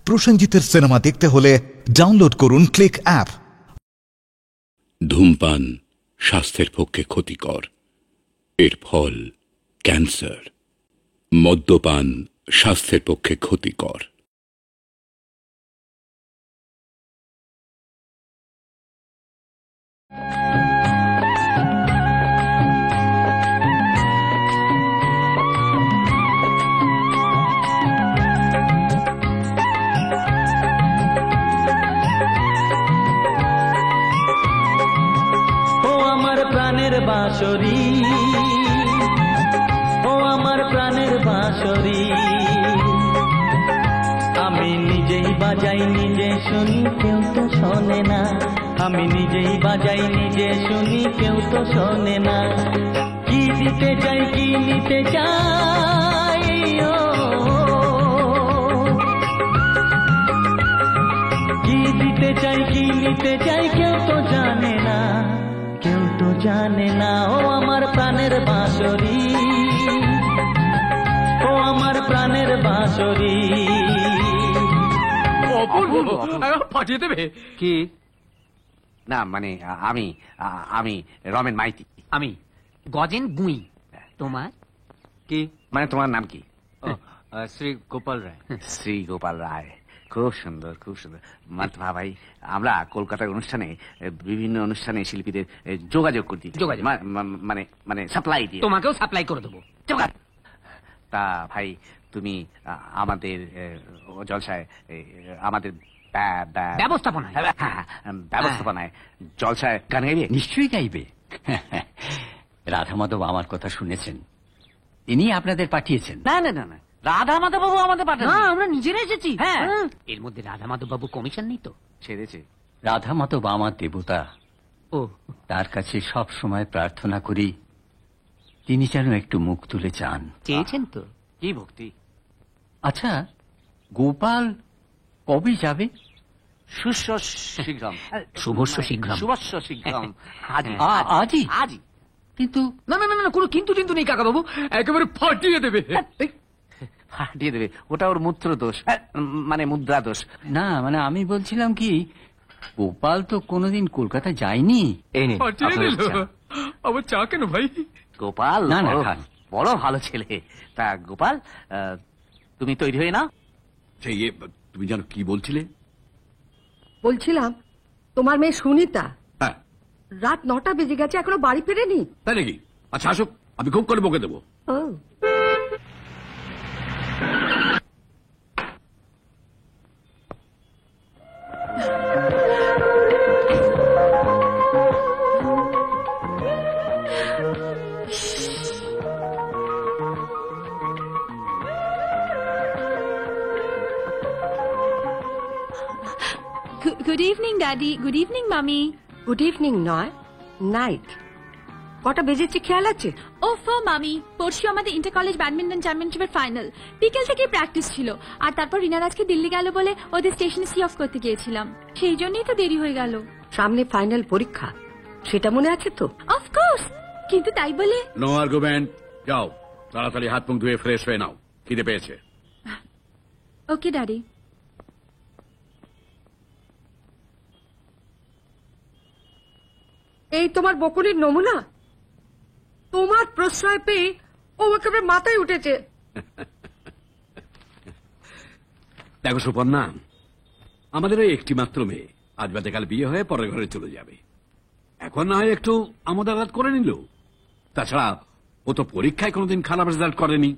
প্রসেনজিতের cinema দেখতে হলে download করুন ক্লিক অ্যাপ। ধূমপান স্বাস্থ্যের পক্ষে ক্ষতিকর, এর ফল ক্যান্সার। মদ্যপান স্বাস্থ্যের পক্ষে ক্ষতিকর। বাঁশরি, ও আমার প্রাণের বাঁশরি, আমি নিজেই বাজাই নিজে শুনি, কেউ তো শোনে না। আমি নিজেই বাজাই নিজে শুনি, কেউ তো শোনে না। কি দিতে চাই কি নিতে চাই, কি দিতে চাই কি নিতে চাই, কেউ তো জানে না, কেউ তো জানে না। ও আমার প্রাণের বাঁশরি, ও আমার প্রাণের বাঁশরি। পাঠিয়ে দেবে কি? না মানে আমি আমি রমেন মাইতি। আমি গজেন বুই। তোমার কি মানে তোমার নাম কি? শ্রী গোপাল রায়। শ্রী গোপাল রায়, খুব সুন্দর খুব সুন্দর। মালতভা ভাই, আমরা কলকাতার অনুষ্ঠানে বিভিন্ন অনুষ্ঠানে শিল্পীদের যোগাযোগ করতে, মানে মানে সাপ্লাই দিয়ে। তোমাকেও সাপ্লাই করে দেবো। তা ভাই তুমি আমাদের জলসায় আমাদের ব্যবস্থাপনায় জলসায় গান গাইবে? নিশ্চয়ই গাইবে। রাধা মাধব আমার কথা শুনেছেন, তিনি আপনাদের পাঠিয়েছেন। না না না না, রাধা মাধব বাবু আমাদের পাঠান। আমরা নিজেরা এসেছি। হ্যাঁ, এর মধ্যে রাধা মাধব বাবু কমিশন নেই তো? ছেড়েছে। রাধা মাধব আমার দেবতা, ও তার কাছে সব সময় প্রার্থনা করি তিনি যেন একটু মুখ তুলে চান। চেয়েছেন তো? কি ভক্তি। আচ্ছা, গোপাল কবে যাবে? শুভস্য শীঘ্রম। শুভস্য শীঘ্রম। শুভস্য শীঘ্রম। আজই? আজই। কিন্তু না না না, কোনো কিন্তু কিন্তু নেই কাকা বাবু, একেবারে ফাটিয়ে দেবে। ফাটিয়ে দেবে? ওটা ওর মূত্র দোষ, মানে মুদ্রা দোষ। না মানে আমি বলছিলাম কি, গোপাল তো কোনোদিন কলকাতা যায়নি। আবার চা কেন ভাই? গোপাল না না খান, বড় ভালো ছেলে। তা গোপাল, তুমি তৈরি হয়ে নাও। তুমি জানো কি বলছিলে? বলছিলাম তোমার মেয়ে সুনিতা হ্যাঁ, রাত 9টা বেজে গেছে, এখনো বাড়ি ফেরেনি। তাই নাকি? আচ্ছা আসুক, আমি খুব করে বকে দেবো। ও Good evening, Daddy. Good evening, Mommy. Good evening নয়, নাইট। কটা বেজেছে খেয়াল আছে? ওফো মামি, পরশু আমাদের ইন্টার কলেজ ব্যাডমিন্টন চ্যাম্পিয়নশিপের ফাইনাল। বিকেল থেকে প্র্যাকটিস ছিল, আর তারপর রিনার আজকে দিল্লি গেল বলে ওদের স্টেশনে সি অফ করতে গিয়েছিলাম, সেই জন্যই তো দেরি হয়ে গেল। সামনে ফাইনাল পরীক্ষা, সেটা মনে আছে তো? অফকোর্স, কিন্তু তাই বলে। নো আর্গুমেন্ট, যাও তাড়াতাড়ি হাত মুখ ধুয়ে ফ্রেশ হয়ে নাও, খিদে পেয়েছে। ওকে ড্যাডি। এই তোমার বকুনির নমুনা, তোমার প্রশ্রয় পেয়ে ও একেবারে মাথায় উঠেছে। দেখো সুপর্ণা, আমাদের ওই একটি মাত্র মেয়ে, আজ বাদে কাল বিয়ে হয়ে পরের ঘরে চলে যাবে। এখন না হয় একটু আমোদ আঘাত করে নিল। তাছাড়া ও তো পরীক্ষায় কোনোদিন খারাপ রেজাল্ট করেনি।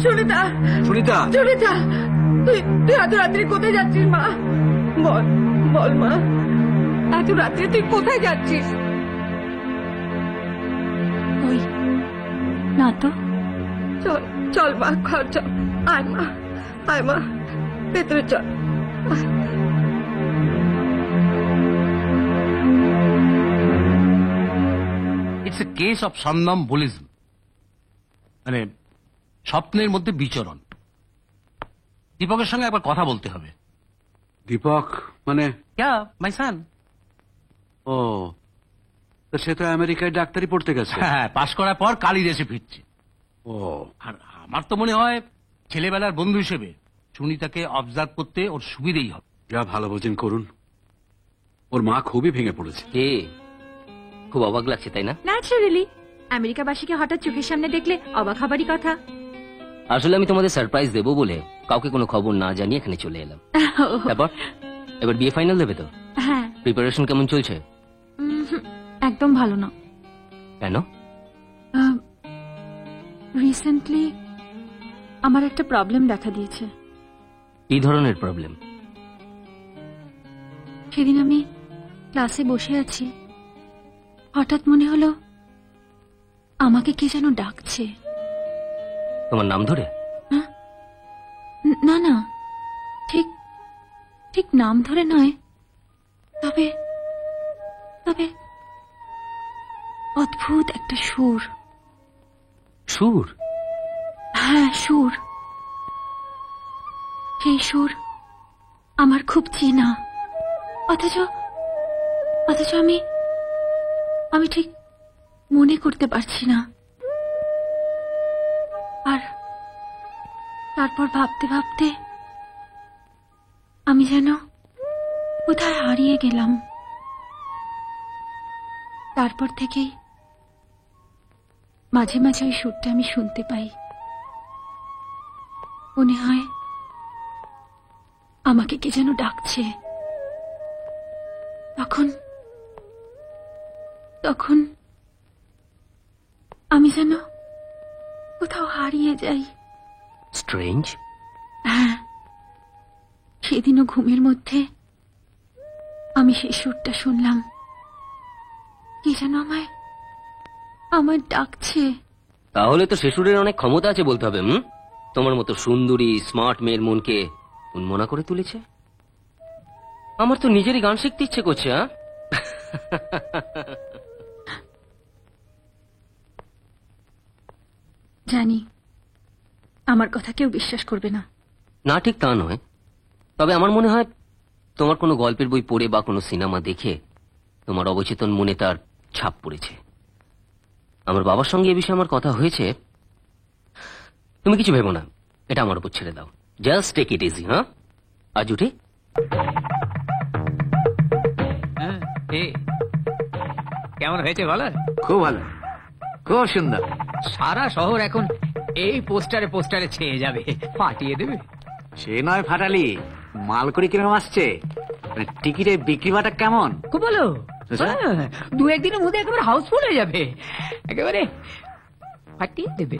সুনিতা, সুনিতা, সুনিতা, তুই এত রাত্রে কোথায় যাচ্ছিস মা? বল বল মা, এত রাত্রে তুই কোথায় যাচ্ছিস? ওই না তো। চল চল মা, ঘর চল। আয় মা, আয় মা, ভেতরে চল। ইটস এ কেস অফ সন্নামবুলিজম, মানে স্বপ্নের মধ্যে বিচরণ। দীপকের সঙ্গে একবার কথা বলতে হবে। দীপক মানে? মাই সান। ও, তো সে তো আমেরিকায় ডাক্তারি পড়তে গেছে। হ্যাঁ, পাশ করার পর কালই দেশে ফিরছে। ও, আর আমার তো মনে হয় ছেলেবেলার বন্ধু হিসেবে সুনিতাকে অবজার্ভ করতে ওর সুবিধেই হবে। যা ভালো বোঝেন করুন। ওর মা খুবই ভেঙে পড়েছে। খুব অবাক লাগছে তাই না? ন্যাচারালি, আমেরিকাবাসীকে হঠাৎ চোখের সামনে দেখলে অবাক হবারই কথা। আসলে আমি তোমাদের সারপ্রাইজ দেবো বলে কাউকে কোনো খবর না জানিয়ে এখানে চলে এলাম। তারপর এবার বিয়ে ফাইনাল দেবে তো? হ্যাঁ। প্রিপারেশন কেমন চলছে? একদম ভালো না। কেন? রিসেন্টলি আমার একটা প্রবলেম দেখা দিয়েছে। কি ধরনের প্রবলেম? সেদিন আমি ক্লাসে বসে আছি, হঠাৎ মনে হলো আমাকে কে যেন ডাকছে। তোমার নাম ধরে? না না, ঠিক ঠিক নাম ধরে নয়, তবে তবে অদ্ভুত একটা সুর। সুর? হ্যাঁ, সুর। সেই সুর আমার খুব চেনা, অথচ অথচ আমি আমি ঠিক মনে করতে পারছি না। আর তারপর ভাবতে ভাবতে আমি যেন কোথায় হারিয়ে গেলাম। তারপর থেকেই মাঝে মাঝে ওই সুরটা আমি শুনতে পাই। মনে হয় আমাকে কে যেন ডাকছে। তখন তখন আমি যেন কোথাও হারিয়ে যাই। স্ট্রেঞ্জ। হ্যাঁ, সেদিনও ঘুমের মধ্যে আমি সেই সুরটা শুনলাম। কে যেন আমায় ডাকছে। তাহলে তো শেষুরের অনেক ক্ষমতা আছে বলতে হবে। তোমার মতো সুন্দরী স্মার্ট মেয়ের মনকে উন্মনা করে তুলেছে। আমার তো নিজেরই গান শিখতে ইচ্ছে করছে। জানি আমার কথা কেউ বিশ্বাস করবে না। না, ঠিক তা নয়, তবে আমার মনে হয় তোমার কোনো গল্পের বই পড়ে বা কোনো সিনেমা দেখে তোমার অবচেতন মনে তার ছাপ পড়েছে। আমার বাবার সঙ্গে এ বিষয়ে আমার কথা হয়েছে। তুমি কিছু ভেবো না, এটা আমার উপর ছেড়ে দাও। Just take it easy. হ্যাঁ, আজ উঠে কেমন হয়েছে বলো? খুব ভালো, খুব সুন্দর। সারা শহর এখন এই পোস্টারে পোস্টারে ছেয়ে যাবে, ফাটিয়ে দেবে। সে নয় ফাটালি, মাল করে কিরকম আসছে, টিকিটের বিক্রি বাটা কেমন? খুব ভালো। দু একদিনের মধ্যে একেবারে হাউসফুল হয়ে যাবে, একেবারে ফাটিয়ে দেবে।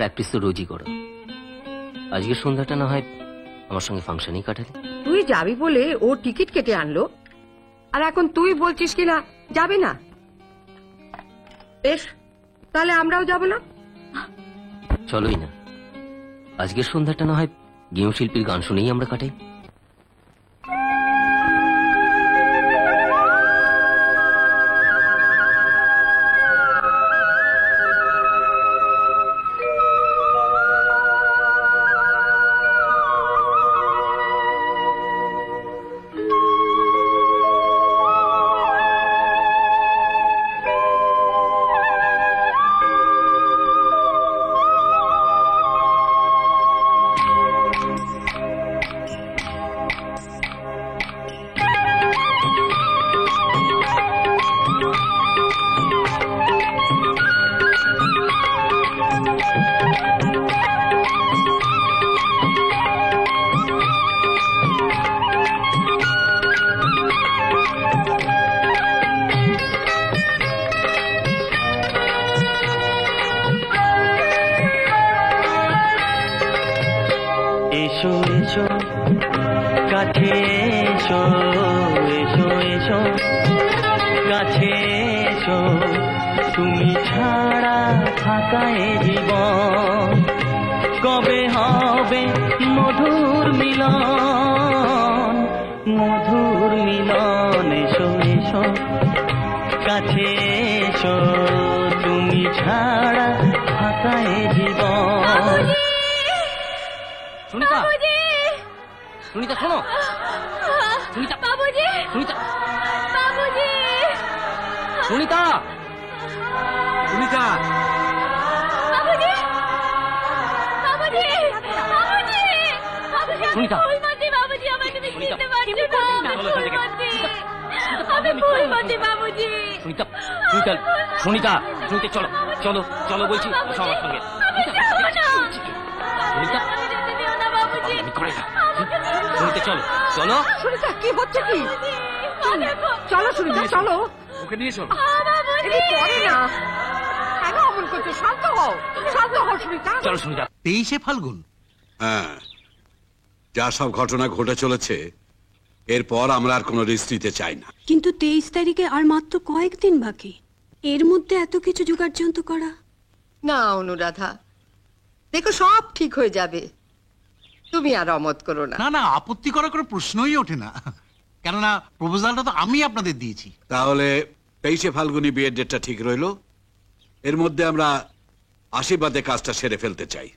প্র্যাকটিস তো রোজই করো, আজকের সন্ধ্যাটা না হয় আমার সঙ্গে ফাংশনেই কাটালে। তুই যাবি বলে ও টিকিট কেটে আনলো, আর এখন তুই বলছিস কিনা যাবে না। বেশ, তাহলে আমরাও যাব না। চলোই না, আজকের সন্ধ্যাটা না হয় গেম শিল্পীর গান শুনেই আমরা কাটাই। এসো কাছে এসো এসো এসো কাছে এসো তুমি ছাড়া ফাঁকা এ জীবন কবে হবে মধুর মিলন মধুর মিলন এসো এসো কাছে এসো তুমি ছাড়া ফাঁকা এ জীবন সুনিতা সুনিতা শোনো সুনিতা বাবুজি সুনিতা বাবুজি সুনিতা সুনিতা বাবুজি বাবুজি বাবুজি বাবুজি সুনিতা। ফুলমতি বাবুজি আমায় তুমি সুনিতা। চিনতে পারছো না চলো এখান থেকে। আমি ফুলমতি বাবুজি সুনিতা সুনিতা সুনিতা সুনিতা চলো চলো চলো বলছি এসো আমার সঙ্গে সুনিতা আমি করে না সুনিতা চলো চলো সুনিতা কি হচ্ছে কি চলো সুনিতা চলো ওকে নিয়ে চলো এটি করে না কেন অমন করছো শান্ত হও সুনিতা চলো সুনিতা 23শে ফাল্গুন। হ্যাঁ যা সব ঘটনা ঘটে চলেছে এরপর আমরা আর কোনো রিস্ক নিতে চাই না। কিন্তু 23 তারিখে আর মাত্র কয়েকদিন বাকি, এর মধ্যে এত কিছু জোগাড়যন্ত্র করা। না অনুরাধা, দেখো সব ঠিক হয়ে যাবে, তুমি আর অমত করো না। না না, আপত্তি করার কোনো প্রশ্নই ওঠে না, কেননা প্রপোজালটা তো আমি আপনাদের দিয়েছি। তাহলে 23শে ফাল্গুনি বিয়ের ডেটটা ঠিক রইল। এর মধ্যে আমরা আশীর্বাদে কাজটা সেরে ফেলতে চাই।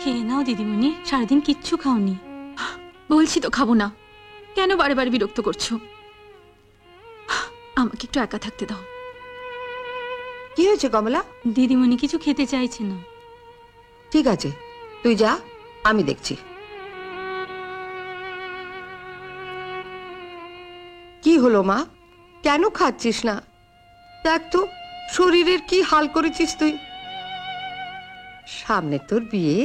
খেয়ে নাও দিদিমণি, সারাদিন কিচ্ছু খাওনি। বলছি তো খাবো না, কেন বারে বারে বিরক্ত করছো? আমাকে একটু একা থাকতে দাও। কি হয়েছে কমলা? দিদিমণি কিছু খেতে চাইছে না। ঠিক আছে, তুই যা, আমি দেখছি। কি হলো মা, কেন খাচ্ছিস না? দেখ তো শরীরের কি হাল করেছিস তুই। সামনে তোর বিয়ে।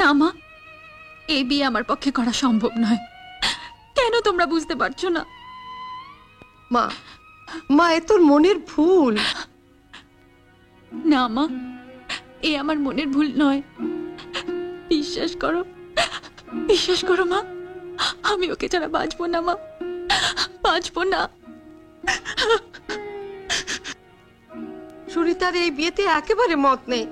না মা, এই বিয়ে আমার পক্ষে করা সম্ভব নয়। কেন তোমরা বুঝতে পারছো না? মা মা এ তোর মনের ভুল। না মা, এ আমার মনের ভুল নয়। বিশ্বাস করো, বিশ্বাস করো মা, আমি ওকে ছাড়া বাঁচবো না মা, বাঁচবো না। সুরিতার এই বিয়েতে একেবারে মত নেই,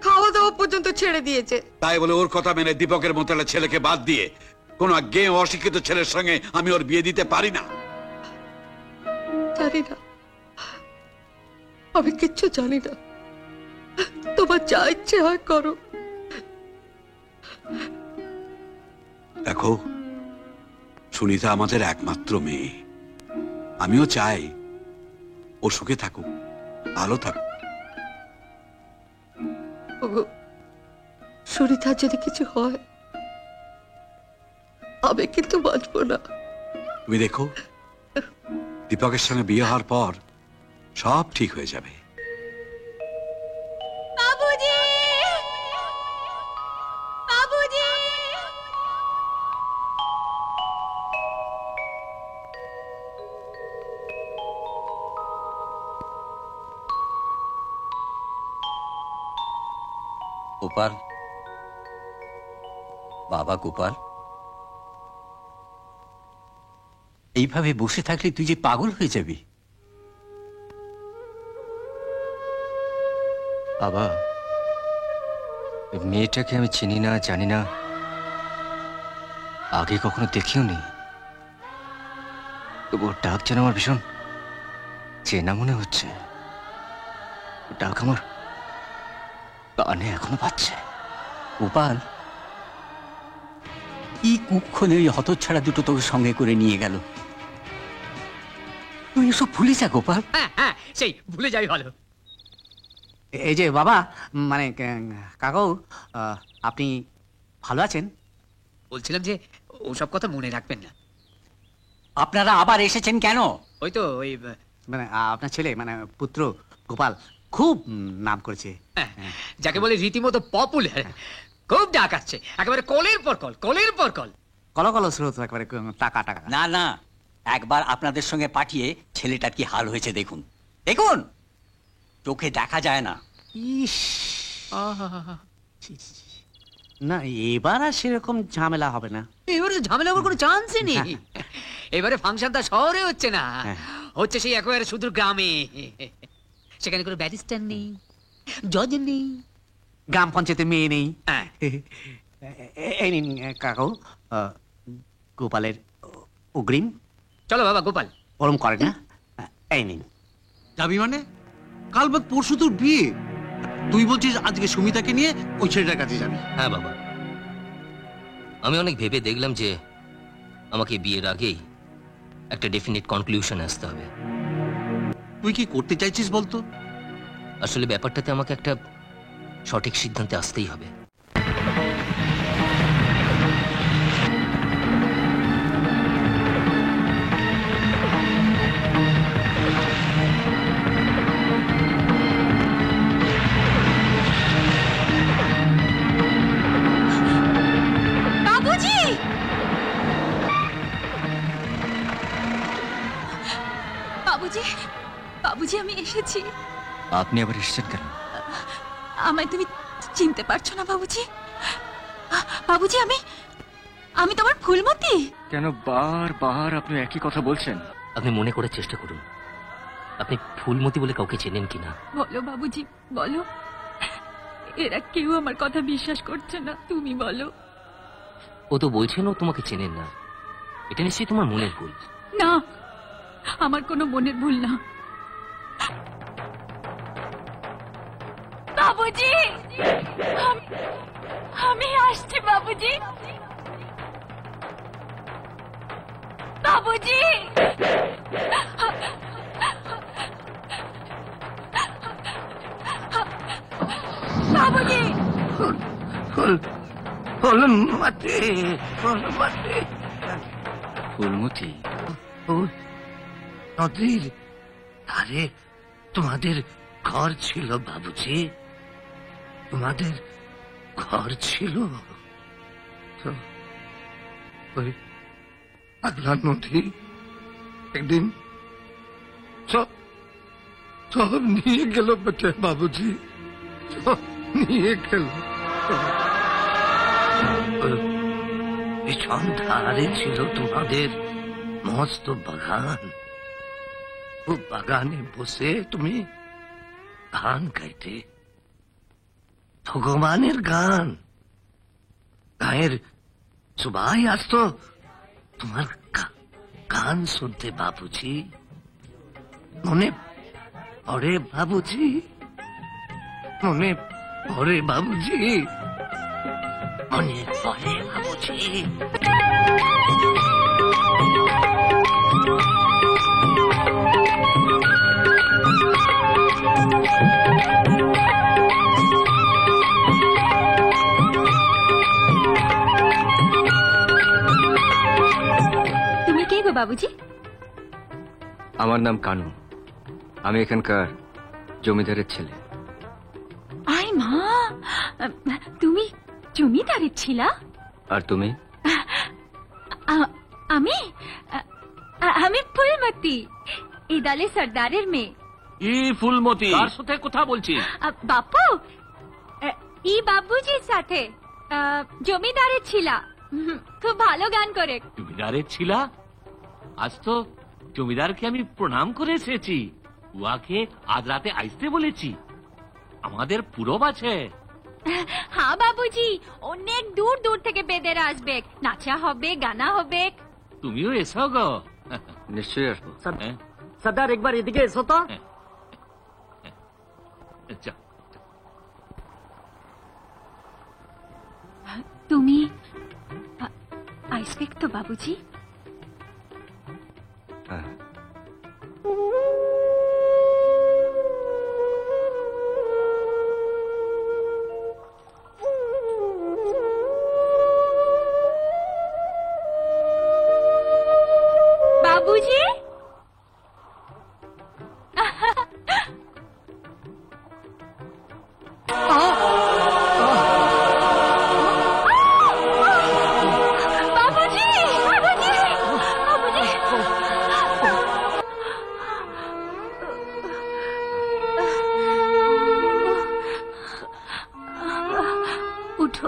খাওয়া দাওয়া পর্যন্ত ছেড়ে দিয়েছে। তাই বলে ওর কথা মেনে দীপকের মতো একটা ছেলেকে বাদ দিয়ে কোন গে অশিক্ষিত ছেলের সঙ্গে আমি ওর বিয়ে দিতে পারি না। জানি না, আমি কিচ্ছু জানি না, তোমার যা ইচ্ছে হয় করো। দেখো সুনিতা আমাদের একমাত্র মেয়ে, আমিও চাই ও সুখে থাকুক, ভালো থাকুক। ওগো, সুরিতার যদি কিছু হয় আমি কিন্তু বাঁচবো না। তুমি দেখো দীপকের সঙ্গে বিয়ে হওয়ার পর সব ঠিক হয়ে যাবে। বাবুজি, বাবুজি, গোপাল, বাবা গোপাল, এইভাবে বসে থাকলে তুই যে পাগল হয়ে যাবি। বাবা, মেয়েটাকে আমি চিনি না, জানি না, আগে কখনো দেখিও নি, তবু ওর ডাক যেন আমার ভীষণ চেনা মনে হচ্ছে। ওর ডাক আমার কানে এখনো পাচ্ছে। গোপাল, কি কুক্ষণে ওই হতচ্ছাড়া দুটো তোকে সঙ্গে করে নিয়ে গেল। তুই এসব ভুলে যা গোপাল। হ্যাঁ, সেই ভুলে যাবি ভালো। এই যে বাবা, মানে কাকু, আপনি ভালো আছেন? বলছিলাম যে ওসব কথা মনে রাখবেন না। আপনারা আবার এসেছেন কেন? ওই তো ওই মানে আপনার ছেলে মানে পুত্র গোপাল খুব নাম করেছে। যাকে বলে রীতিমতো পপুলার, খুব ডাক আসছে, একেবারে কলের পর কল, কলের পর কল, কল কল স্রোত, একেবারে টাকা টাকা। না না, একবার আপনাদের সঙ্গে পাঠিয়ে ছেলেটার কি হাল হয়েছে দেখুন, দেখুন, চোখে দেখা যায় না। ইস, না এবার আর সেরকম ঝামেলা হবে না। এবারে ঝামেলা হওয়ার কোনো চান্সই নেই। এবারে ফাংশনটা শহরে হচ্ছে না, হচ্ছে সেই একেবারে সুদূর গ্রামে। সেখানে কোনো ব্যারিস্টার নেই, জজ নেই, গ্রাম পঞ্চায়েতে মেয়ে নেই। এই নিন কাকু গোপালের অগ্রিম। চলো বাবা গোপাল, ওরম করে না, এই নিন। যাবি মানে? কাল বাদ পরশু তোর বিয়ে, তুই বলছিস আজকে সুমিতাকে নিয়ে ওই ছেলেটার কাছে যাবি? হ্যাঁ বাবা, আমি অনেক ভেবে দেখলাম যে আমাকে বিয়ের আগেই একটা ডেফিনিট কনক্লুশন আসতে হবে। তুই কি করতে চাইছিস বলতো? আসলে ব্যাপারটাতে আমাকে একটা সঠিক সিদ্ধান্তে আসতেই হবে। বাবুজি, বাবুজি, বাবুজি আমি এসেছি। আপনি আবার এসেছেন কেন? আমায় তুমি চিনতে পারছো না বাবুজি? বাবুজি আমি আমি তোমার ফুলমতি। কেন বারবার আপনি একই কথা বলছেন? আপনি মনে করার চেষ্টা করুন, আপনি ফুলমতি বলে কাউকে চেনেন কিনা। বলো বাবুজি বলো, এরা কেউ আমার কথা বিশ্বাস করছে না, তুমি বলো। ও তো বলছেন ও তোমাকে চেনেন না, এটা নিশ্চয়ই তোমার মনের ভুল। না, আমার কোনো মনের ভুল না। বাবুজি, আমি আসছি বাবুজি। বাবুজি, বাবুজি, ফুলমতি, নদীর ধারে তোমাদের ঘর ছিল বাবুজি, তোমাদের ঘর ছিল তো ওই পাগলা নদী একদিন সব সব নিয়ে গেল বেটে বাবুজি, সব নিয়ে গেল। পিছন ধারে ছিল তোমাদের মস্ত বাগান, ও বাগানে বসে তুমি গান গাইতে, ভগবানের গান। গায়ের সবাই আসতো তোমার গান শুনতে বাবুজি। মনে পড়ে বাবুজি, মনে পড়ে বাবুজি, মনে পড়ে বাবুজি। তুমি কে গো বাবুজি? আমার নাম কানু, আমি এখানকার জমিদারের ছেলে। আয় মা, তুমি জমিদারের ছিলা? আর তুমি? আমি আমি ফুলমতি, এই দলে সর্দারের মেয়ে। ই ফুলমতি, কার সাথে কথা বলছিস? বাপু, ই বাবুজির সাথে, জমিদারের ছিলা, খুব ভালো গান করে। জমিদারের ছিলা? আজ তো জমিদারকে আমি প্রণাম করে এসেছি, উহাকে আজ রাতে আসতে বলেছি। আমাদের পূরব আছে। হ্যাঁ বাবুজি, অনেক দূর দূর থেকে বেদেরা আসবে, নাচা হবে, গানা হবে। তুমিও এসো গো। নিশ্চয়ই আসবো। সর্দার একবার এদিকে এসো তো। তুমি আসবে তো বাবুজি? বাবুজি,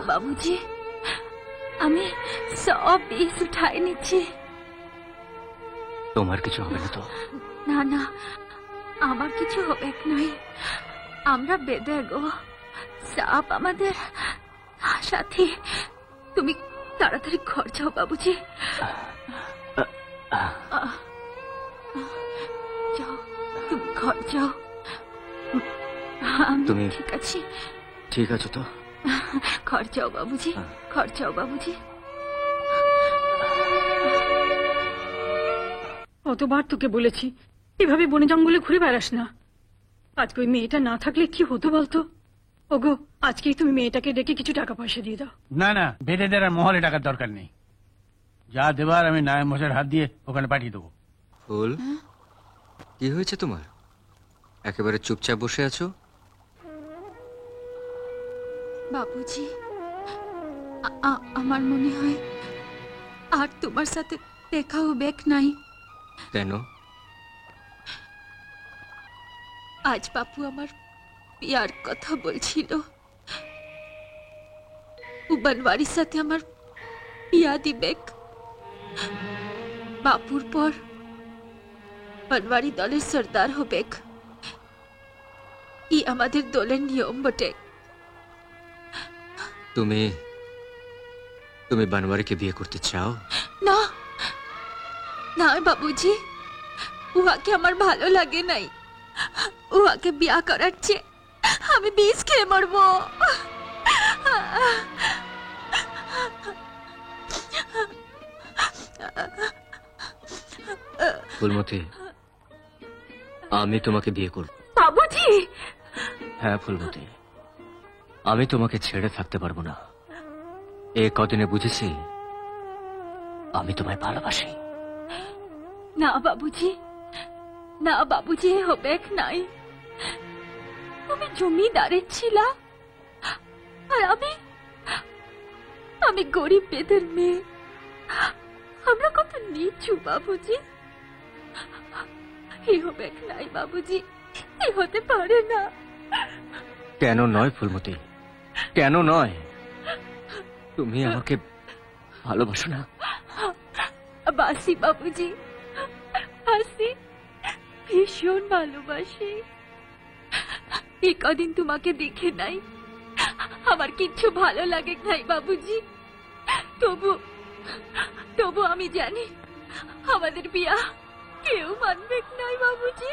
দেখো বাবুজি, আমি সব বিষ উঠাই নিচ্ছি। তোমার কিছু হবে না তো? না না, আমার কিছু হবে নাই। আমরা বেঁধে গো, সাপ আমাদের সাথে। তুমি তাড়াতাড়ি ঘর যাও বাবুজি। যাও, তুমি ঘর যাও। তুমি ঠিক আছে? ঠিক আছে তো? ঘর যাও বাবুজি, ঘর যাও বাবুজি। কতবার তোকে বলেছি এভাবে বনে জঙ্গলে ঘুরে বেড়াস না। আজকে ওই মেয়েটা না থাকলে কি হতো বলতো? ওগো, আজকেই তুমি মেয়েটাকে ডেকে কিছু টাকা পয়সা দিয়ে দাও। না না, বেটেদের আর মহলে টাকার দরকার নেই। যা দেবার আমি নায়েব মশাইয়ের হাত দিয়ে ওখানে পাঠিয়ে দেবো। ফুল, কি হয়েছে তোমার? একেবারে চুপচাপ বসে আছো। বাবুজি, আমার মনে হয় আর তোমার সাথে দেখা হবে নাই। কেন? আজ বাপু আমার বিয়ার কথা বলছিল। বনওয়ারির সাথে আমার বিয়া দিবেক। বাপুর পর বনওয়ারি দলের সর্দার হবেক। ই আমাদের দলের নিয়ম বটে। তুমি তুমি বনওয়ারিকে বিয়ে করতে চাও? না না বাবুজি, উহাকে আমার ভালো লাগে নাই। উহাকে বিয়া করার চেয়ে আমি বিষ খেয়ে মরবো। ফুলমতি, আমি তোমাকে বিয়ে করব। বাবুজি! হ্যাঁ ফুলমতি, আমি তোমাকে ছেড়ে থাকতে পারবো না। এ কদিনে বুঝেছি আমি তোমায় ভালোবাসি। না বাবুজি, না বাবুজি, হবে নাই। তুমি জমিদারের ছিলা আর আমি গরিব বেদের মেয়ে। আমরা কত নিচু বাবুজি। এই হবে নাই বাবুজি, এই হতে পারে না। কেন নয় ফুলমতি, কেন নয়? তুমি আমাকে ভালোবাসো না? বাসি বাবুজি, বাসি, ভীষণ ভালোবাসি। এই কদিন তোমাকে দেখে নাই, আমার কিচ্ছু ভালো লাগে নাই বাবুজি। তবু আমি জানি আমাদের বিয়া কেউ মানবে নাই বাবুজি।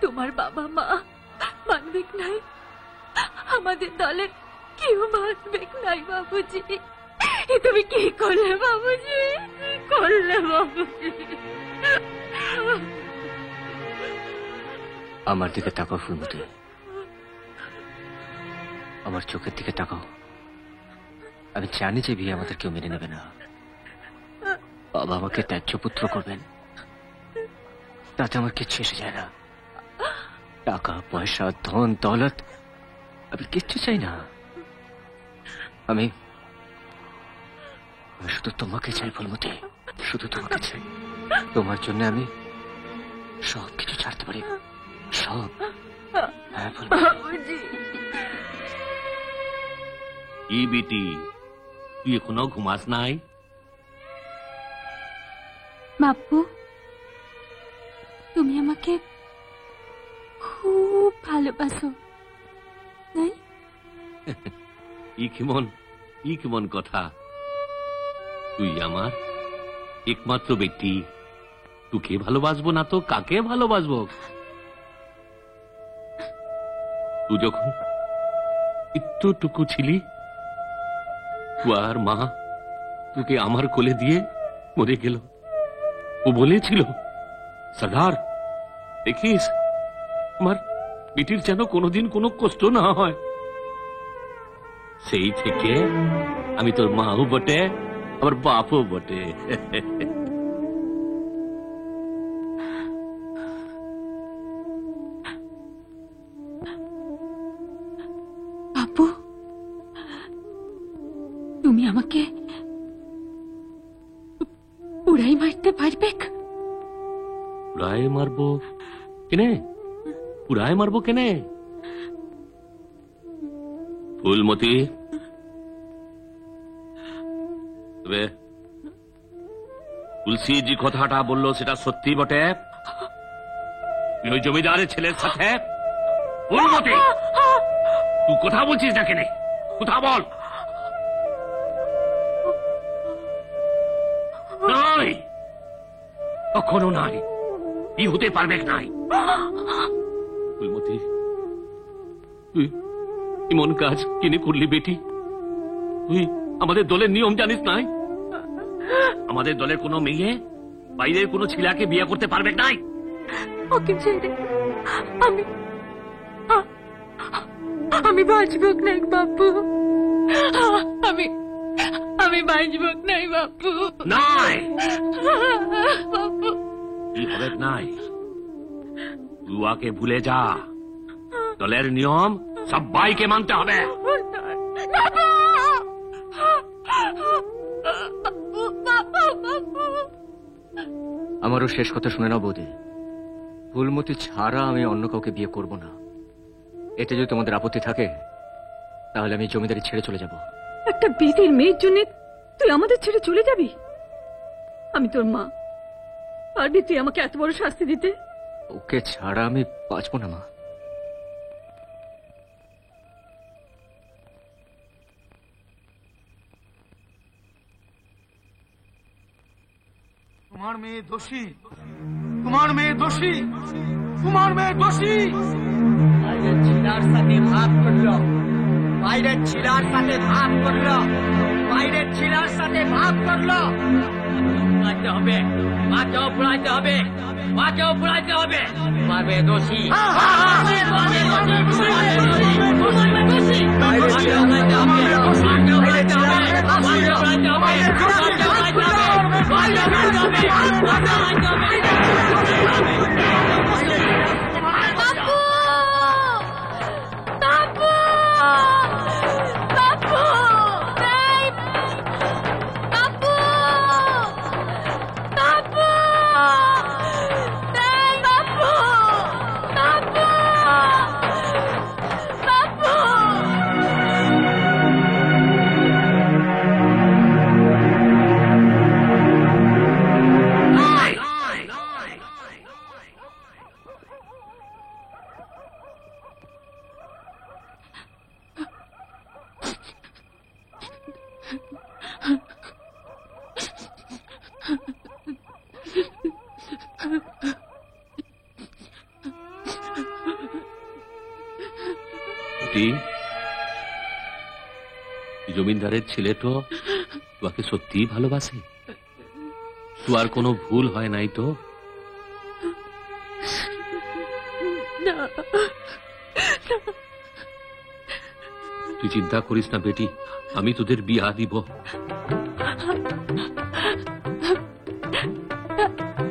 তোমার বাবা মা মানবে নাই, আমাদের দলের কেউ মানবে নাই বাবুজি। তুমি কি করলে বাবুজি, কি করলে বাবুজি? আমার দিকে তাকাও ফুলমতি, আমার চোখের দিকে তাকাও। আমি জানি যে বিয়ে আমাদের কেউ মেনে নেবে না। বাবা আমাকে ত্যায্য পুত্র করবেন, তাতে আমার কিচ্ছু এসে যায় না। টাকা পয়সা ধন দৌলত আমি কিচ্ছু চাই না। আমি শুধু তোমাকে চাই ফুলমতি, শুধু তোমাকে চাই। তোমার জন্য আমি সব কিছু ছাড়তে পারি, সব। হ্যাঁ ফুলমতি। ই বিটি, তুই এখনো ঘুমাস নাই? বাপু, তুমি আমাকে খুব ভালোবাসো, নাই? ই কেমন কথা? তুই আমার একমাত্র ব্যক্তি, তোকে ভালোবাসবো না তো কাকে ভালোবাসবো? তুই যখন একটুটুকু ছিলি, আর মা তোকে আমার কোলে দিয়ে মরে গেল। ও বলেছিল, সর্দার দেখিস আমার বেটির যেন কোনোদিন কোনো কষ্ট না হয়। সেই থেকে আমি তোর মাও বটে, আমার বাপও বটে। বাপু, তুমি আমাকে উড়াই মারতে পারবে? উড়াই মারবো কেনে? উড়াই মারবো কেনে? ফুলমতি, তবে তুলসী যে কথাটা বললো সেটা সত্যি বটে। তুই ওই জমিদারের ছেলের সাথে ফুলমতি, তুই কথা বলছিস না কেনে? কথা বল। নাই, কখনো নাই, কি হতে পারবে নাই। ফুলমতি, তুই এমন কাজ কিনে করলি বেটি? তুই আমাদের দলের নিয়ম জানিস নাই? আমাদের দলের কোনো মেয়ে বাইরের কোনো ছেলেকে বিয়ে করতে পারবে নাই। ওকে ছেড়ে আমি বাঁচব নাই বাপু, আমি বাঁচব নাই বাপু। নাই বাপু, কি হবে নাই? তুয়াকে ভুলে যা, দলের নিয়ম সবাইকে মানতে হবে। আমারও শেষ কথা শুনে নাও বৌদি, ফুলমতি ছাড়া আমি অন্য কাউকে বিয়ে করব না। এতে যদি তোমাদের আপত্তি থাকে তাহলে আমি জমিদারি ছেড়ে চলে যাব। একটা বিধির মেয়ের জন্য তুই আমাদের ছেড়ে চলে যাবি? আমি তোর মা, পারবি তুই আমাকে এত বড় শাস্তি দিতে? ওকে ছাড়া আমি বাঁচবো না মা। তোমার মেয়ে দোষী, তোমার মেয়ে দোষী, তোমার মেয়ে দোষী। বাইরের ছিলার সাথে ভাগ করলো, বাইরের ছিলার সাথে ভাগ করলো, বাইরের ছিলার সাথে ভাগ করলো। পড়াইতে হবে, মাকেও পড়াইতে হবে, মাকেও পড়াইতে হবে। তোমার মেয়ে দোষী, জমিদারের ছেলে তো তোমাকে সত্যিই ভালোবাসে? তোমার কোনো ভুল হয় নাই তো? তুই চিন্তা করিস না বেটি, আমি তোদের বিয়া দিব।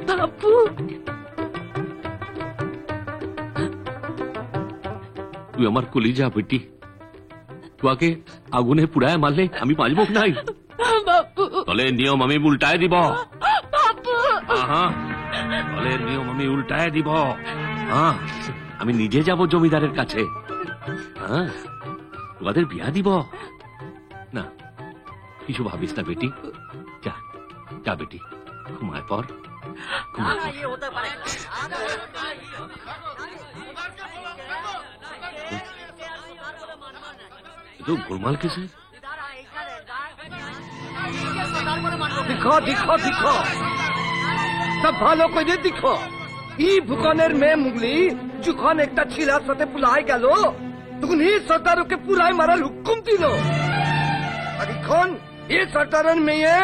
বাপু, তুই আমার কলিজা বেটি, তোকে আগুনে পুড়ায় মারলে আমি বাঁচব নাই। বাপু, দলের নিয়ম আমি উল্টায় দিব। বাপু, দলের নিয়ম আমি উল্টায় দিব। হ্যাঁ, আমি নিজে যাব জমিদারের কাছে। হ্যাঁ, তোমাদের বিয়া দিব না। কিছু ভাবিস না বেটি, যা যা বেটি, ঘুমায় পর, ঘুমায় পর। तो गोलमाल किसे? दिखो दिखो दिखो, सब ভালো করে দেখো। এই ভুকনের মেয়ে মুগলি যখন একটা ছিলার সাথে পুলাই গেল, তখন এই সর্দারকে পুলাই মারার হুকুম দিল। আর এখন এই সর্দারের মেয়ে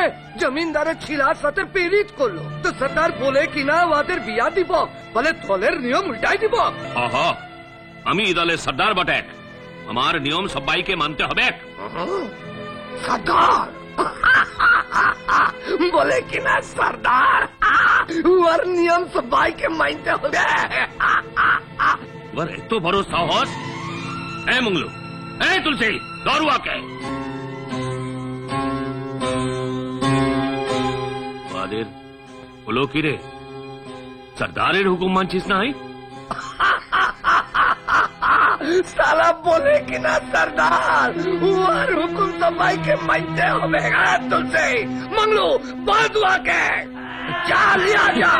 জমিনদারের ছিলার সাথে পীড়িত করলো, তো সর্দার বলে কিনা ওদের বিয়া দিব, বলে দলের নিয়ম উল্টাই দিব। আহা, আমি দলের সর্দার বটে, আমার নিয়ম সবাইকে মানতে হবে। সর্দার বলে কিনা সর্দার, ওর নিয়ম সবাইকে মানতে হবে। ওর এত বড় সাহস! হ্যাঁ মঙ্গলু, হ্যাঁ তুলসী, দরুয়াকে ওদের হলো কি রে? সর্দারের হুকুম মানছিস নাই? সালা বলে কিনা সর্দার ওর হুকুম সবাইকে মানতে হবে। তুলসী मंगलू बोल दुआ के जा लिया जा।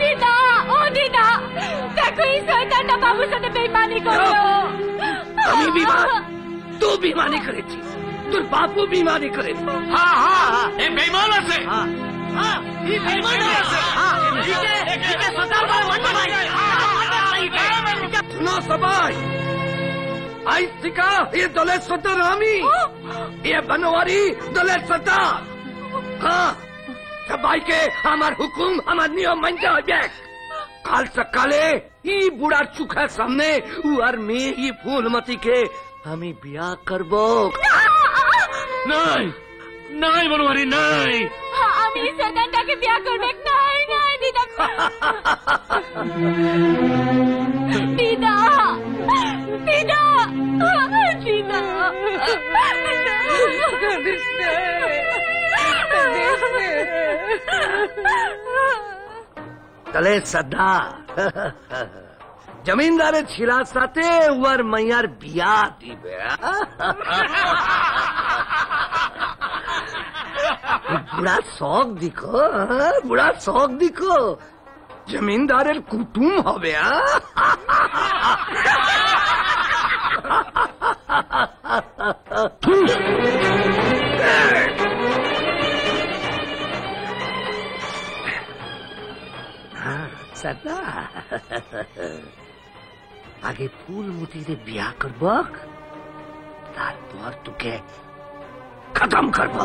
দিদা ও দিদা দেখো এই শয়তানটা বাবুর সাথে বেইমানি করলো। আমি বিমান तू बेईमानी करेছি তোর বাপু বেईमानी करे। হ্যাঁ হ্যাঁ এ বেঈমান আছে। ये बेईमान আছে। सुनो सबाई आई सिका ये दलेर सत्तार আমি ये बनवारी दलेर सत्तार। हाँ সবাইকে আমার হুকুম আমার নিয়ম মানতে হবে। কাল সকালে এই বুড়ার চোখের সামনে ও আর মেয়ে এই ফুলমতিকে আমি বিয়া করব। নাই নাই বনওয়ারি নাই। আমি এই শয়তানটাকে বিয়া করব। নাই নাই দিদা দিদা দিদা দিদা तले सदा जमींदारे छिला साथे उर मैयार बिया दिबे। बुढ़ा शौक दिखो बुढ़ा शौक दिखो जमींदारेर कुटुम होबे। सदा आगे फूलमती रे बिया करब तारपर तुके खत्म करब।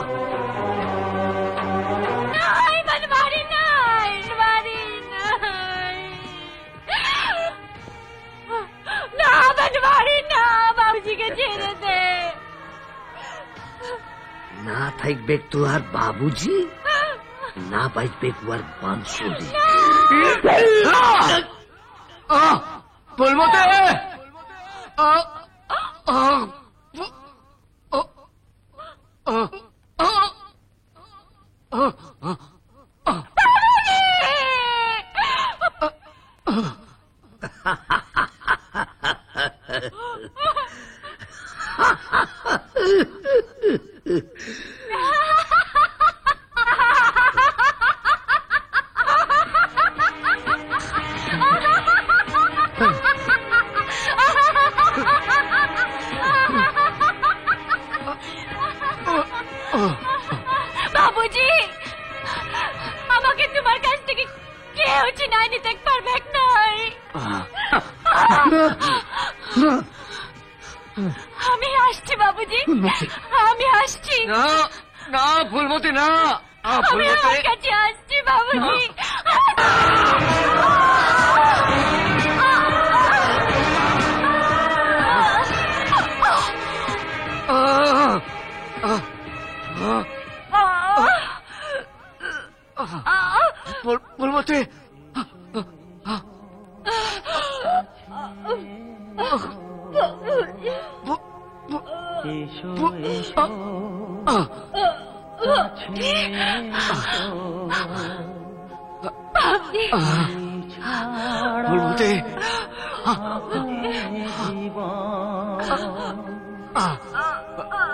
নাই बनवारी নাই बनवारी নাই না बनवारी না বাবুজিকে ছেড়ে দে। ना থাকবে তোর বাবুজি না বাঁচবে তোর বাঁশুরি। ফুলমতি বাবুজি আমাকে তোমার কাছ থেকে কেউ ছিনাই নিতে পারবে নাই। আমি আসছি বাবুজি আমি আসছি। না না ফুলমতি না আমি আমার কাছে আসছি বাবুজি। ফুলমতি ফুলমতি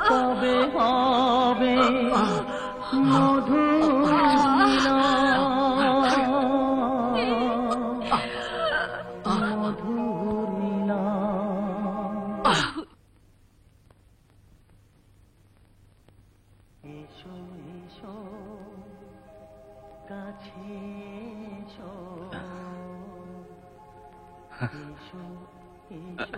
কবে হবে মধুর এসো এসো কাছে এসো এসো এসো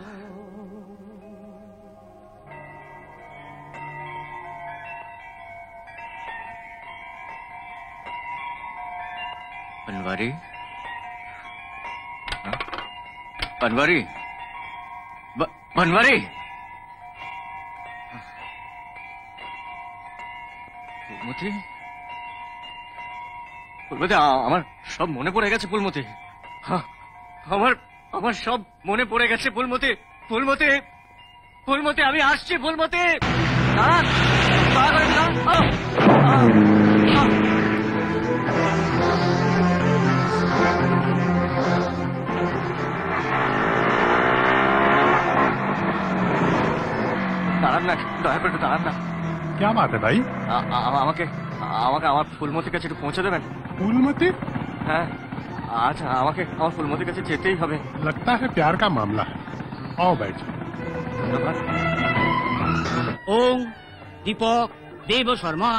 बनवारी बनवारी बनवारी ফুলমতি ফুলমতি আমার সব মনে পড়ে গেছে ফুলমতি। আমার আমার সব মনে পড়ে গেছে ফুলমতি। ফুলমতি ফুলমতি আমি আসছি ফুলমতি। দাঁড়ান একটু দাঁড়ান না। क्या बात है भाई? আমাকে আমাকে আমার ফুলমতির কাছে একটু পৌঁছে দেবেন? फूलमती? হ্যাঁ, আচ্ছা আমাকে আমার ফুলমতির কাছে যেতেই হবে। लगता है प्यार का मामला है। आओ बैठ। ধন্যবাদ। ওং দীপক দেব শর্মা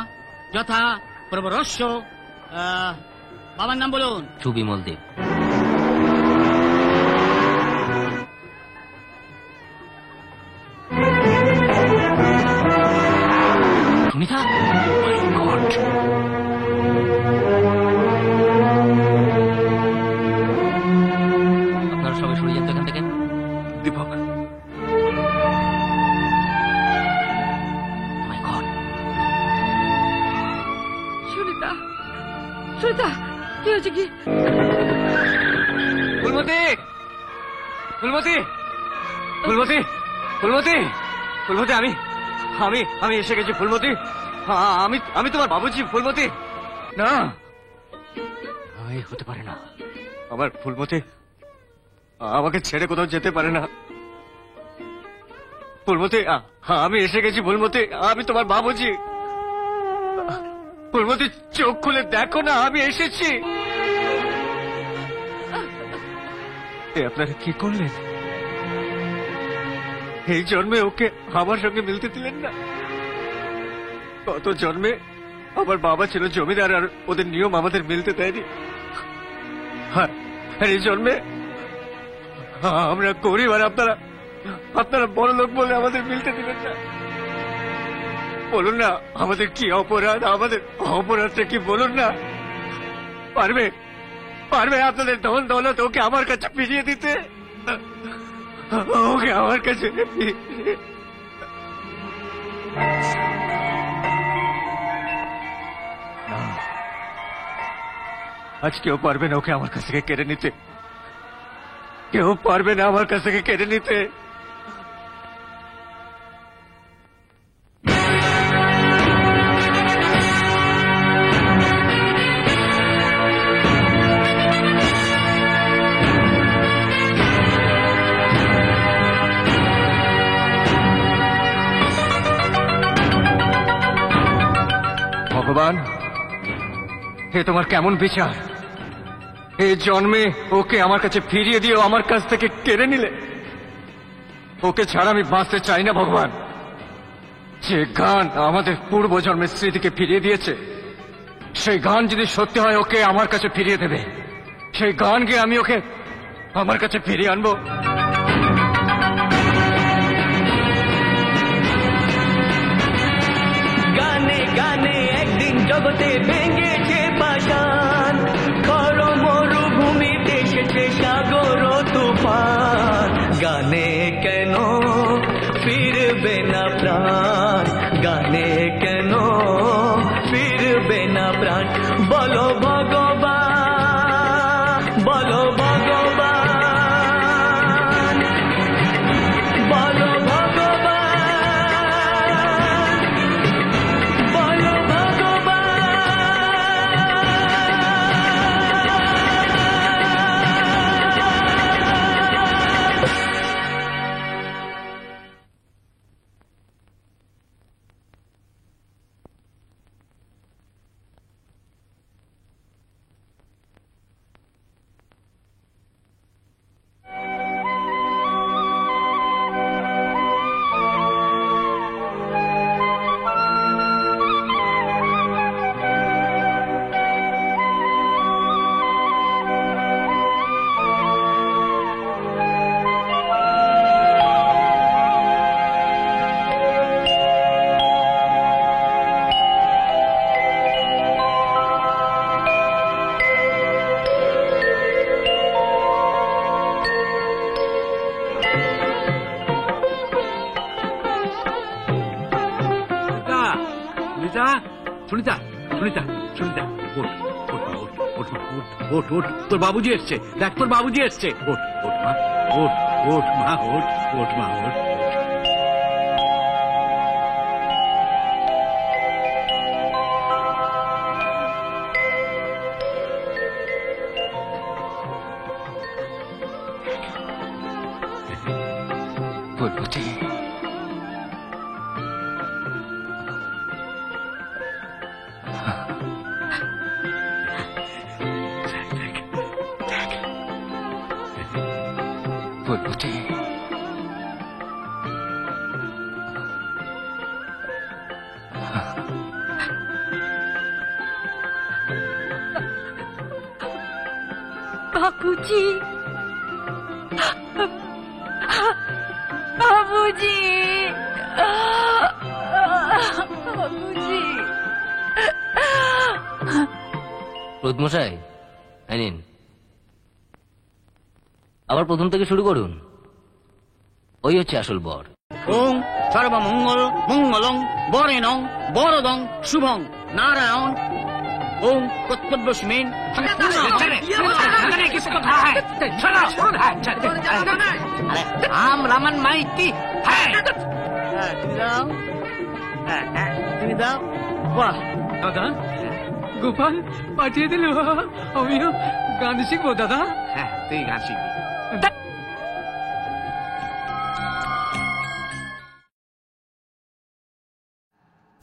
যথা প্রবরস্য। বাবার নাম বলুন। সুবিমল দেব। সুনিতা, আপনারা সবাই সরে যান তো এখান থেকে। দীপক, সুনিতা, সুনিতা, কি হয়েছে কি? ফুলমতি, ফুলমতি, ফুলমতি, ফুলমতি, ফুলমতি, আমি আমি আমি এসে গেছি ফুলমতি। আমি আমি তোমার বাবুজি ফুলমতি। না, এই হতে পারে না। আমার ফুলমতি আমাকে ছেড়ে কোথাও যেতে পারে না। ফুলমতি, আমি এসে গেছি ফুলমতি। আমি তোমার বাবুজি। ফুলমতি, চোখ খুলে দেখো না, আমি এসেছি। আপনারা কি করলেন? এই জন্মে ওকে আমার সঙ্গে মিলতে দিলেন না। কত জন্মে আমার বাবা ছিল জমিদার, আর ওদের নিয়ম আমাদের মিলতে দেয়নি। আর এই জন্মে আমরা গরিব, আর আপনারা বড় লোক বলে আমাদের মিলতে দিলেন না। বলুন না আমাদের কি অপরাধ, আমাদের অপরাধটা কি বলুন না। পারবে পারবে আপনাদের ধন দৌলত ওকে আমার কাছে ফিরিয়ে দিতে? ওকে আমার কাছে আজ কেউ পারবে না ওকে আমার কাছ থেকে কেড়ে নিতে। কেউ পারবে না আমার কাছ থেকে কেড়ে নিতে। ভগবান, হে তোমার কেমন বিচার! এই জন্মে ওকে আমার কাছে ফিরিয়ে দিয়েও আমার কাছ থেকে কেড়ে নিলে। ওকে ছাড়া আমি বাঁচতে চাই না ভগবান। যে গান আমাদের পূর্ব জন্মের স্মৃতিকে ফিরিয়ে দিয়েছে, সেই গান যদি সত্যি হয় ওকে আমার কাছে ফিরিয়ে দেবে। সেই গান গিয়ে আমি ওকে আমার কাছে ফিরিয়ে আনবো। গানে গানে একদিন জগতে ভেঙেছে পাষাণ, খর মরুভূমিতে এসেছে সাগর তুফান। গানে কেন ফিরবে না প্রাণ, গানে কেন ফিরবে না প্রাণ? বলো ভগবান, বলো ভগবান, বলো ভগবান, বলো সুনিতা, সুনিতা, সুনিতা, ওঠ, ওঠ মা, ওঠ, ওঠ মা, ওঠ, ওঠ, ওঠ, তোর বাবুজি এসছে। দেখ তোর বাবুজি এসছে। ওঠ, ওঠ মা, ওঠ, ওঠ মা, ওঠ, ওঠ মা, ওঠ। বাপুজি, বাবুজি, বাবুজি। প্রদমশাই, এই নিন। আবার প্রথম থেকে শুরু করুন। ওই হচ্ছে আসল বর। ওং সর্বমঙ্গল মঙ্গলং বরেণং বরদং শুভং নারায়ণ। ওং তৎপদ্মস্মিন। আম রামান মাইতি। তুমি দাও, তুমি দাও। বাহ দাদা, গোপাল পাঠিয়ে দিল, আমিও গান শিখবো দাদা। হ্যাঁ, তুই গান শিখবি।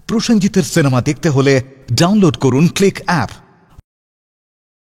প্রসেনজিতের সিনেমা দেখতে হলে ডাউনলোড করুন ক্লিক অ্যাপ।